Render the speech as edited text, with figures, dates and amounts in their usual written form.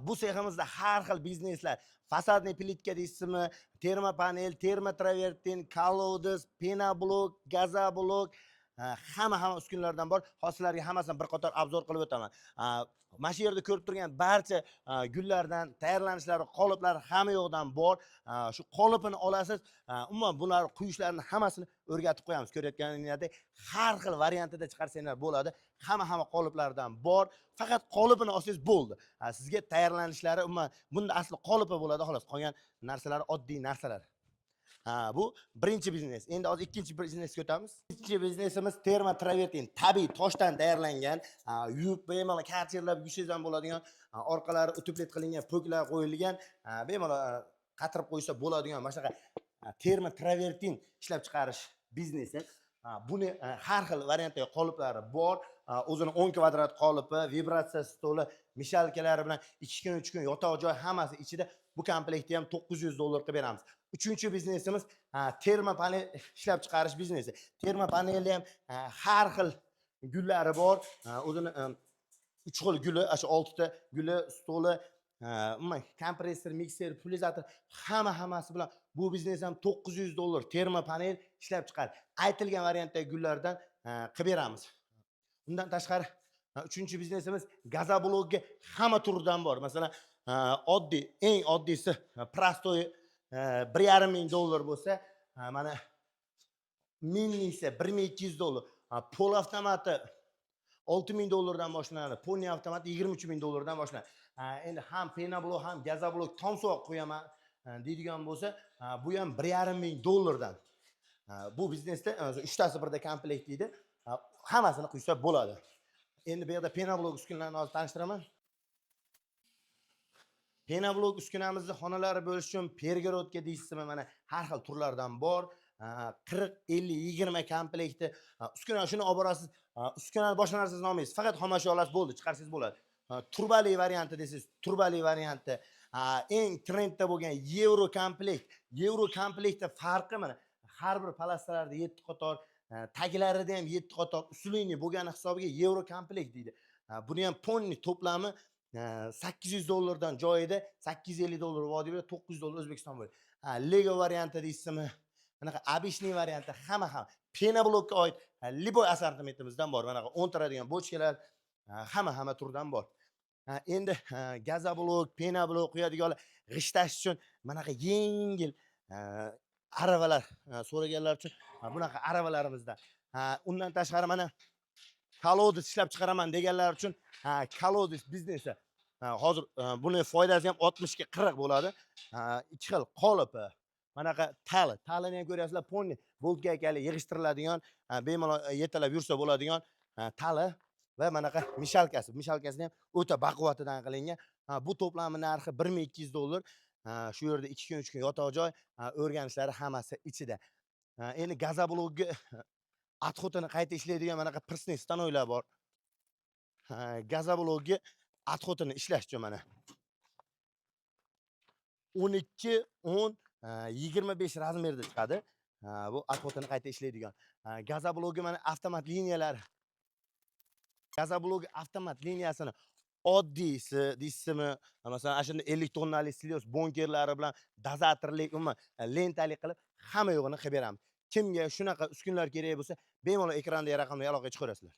Bu seximizda har xil bizneslar, fasadniy plitka deysizmi, termopanel, termotravertin, kolodis, penoblok, gazoblok, hamma uskunalardan bor. Hozir sizlarga hammasini bir qator obzor qilib o'taman. Mana shu yerda ko'rib turgan barcha gullardan tayyorlanishlari, qoliplari hamma yoqdan bor. Shu qolipini olasiz, umuman bular quyishlarni hammasini o'rgatib qo'yamiz. Ko'rayotganingizdek har xil variantida chiqarsanglar bo'ladi. Hamma qoliplardan bor. Faqat qolipini olsangiz bo'ldi. Sizga tayyorlanishlari umuman bunda asli qolipi bo'ladi, xolos. Qolgan narsalar oddiy narsalar. Bu birinchi biznes. Endi hozir ikkinchi biznesga o'tamiz. Ikkinchi biznesimiz termotravertin, tabiiy toshdan tayyorlangan, yuvib bemalol karcherlab yuvsangiz ham bo'ladigan, orqalari utublet qilingan poklar qo'yilgan, bemalol qatirib qo'ysa bo'ladigan mana shunaqa termotravertin ishlab chiqarish biznesi. Buni har xil variantdagi qoliplari bor. O'zini 10 kvadrat qolipi, vibratsiya stoli, mishalkalari bilan 2 kun 3 kun yotoq joy hammasi ichida. Bu komplektni ham $900 qilib beramiz. Uchinchi biznesimiz termopanel ishlab chiqarish biznesi. Termopanelda ham har xil gullari bor. O'zini 3 xil guli, shu 6 ta guli, stoli, kompressor, mikser, pulsator hammasi bilan bu biznes ham $900 termopanel ishlab chiqarib, aytilgan variantdagi gullardan qilib beramiz. Undan tashqari uchinchi biznesimiz gazoblokga hamma turidan bor. Masalan, oddiy, eng oddiysi prostoy $1,500 bo'lsa, mana minisi $1,200. Pol avtomati $6,000 dan boshlanadi. Pony avtomati $23,000 dan boshlanadi. Endi ham penoblok ham gazoblok tomsoq qo'yaman deydigan bo'lsa, bu ham $1,500 dan. Bu biznesda 3 tasi birda komplekt deydi. Hammasini quysa bo'ladi. Endi bu yerda penoblok uskunalarini hozir tanishtiraman. Penoblok uskunamizning xonalari bo'lish uchun pergorodka deysizmi, mana har xil turlardan bor. 40, 50, 20 komplekti. Uskuna shuni olib borasiz. Uskunani boshqa narsasini olmaysiz. Faqat xomashyo olasiz, bo'ldi, chiqarsangiz bo'ladi. Turbali varianti desiz, turbali varianti. Eng trendda bo'lgan Euro komplekt. Euro komplektda farqi mana har bir palastralarda 7 qator, taglarida ham 7 qator usulini bo'lgani hisobiga Euro komplekt deydi. Buni ham ponni to'plami $800 dan joyida $850 vodiyda $900 O'zbekiston bo'ladi. Lego varianti deysizmi? Mana обычный varianti hamma penoblokka oid liboy assortimentimizdan bor. Mana 10 taradigan bochkalar hamma turdan bor. Endi gazoblok, penoblok qo'yadiganlar g'ishtash uchun mana yengil aravalar so'raganlar uchun bunaqa aravalarimizda. Undan tashqari mana kolodis ishlab chiqaraman deganlar uchun kolodis biznesi. Hozir buni foydasi ham 60 ga 40 bo'ladi. 2 xil qolipi. Manaqa talini ham ko'ryapsizlar, ponni voltgakali yig'ishtiriladigan, bemalol yetalab yursa bo'ladigan tali va manaqa mishalkasi. Mishalkasini ham o'ta baquvvatidan qilingan. Bu to'plami narxi $1,200. Shu yerda 2 kun 3 kun yotoq joy, o'rganishlari hammasi ichida. Endi gazoblokga atxotini qayta ishlaydigan manaqa pirsni stanoylar bor. Gazoblokga atxotini ishlash uchun mana 12, 10, 25 razmerda chiqadi. Bu atxotini qayta ishlaydigan. Gazoblokga mana avtomat liniyalari. Gazoblok avtomat liniyasini oddiysi deysizmi, masalan, ashunda 50 tonnalik silyos bonkerlari bilan dozatorlik, umuman lentali qilib hamma yo'g'ini qilib beramiz. Kimga shunaqa uskunlar kerak bo'lsa, bemalol ekrandagi raqamga aloqaga chiqaverasizlar.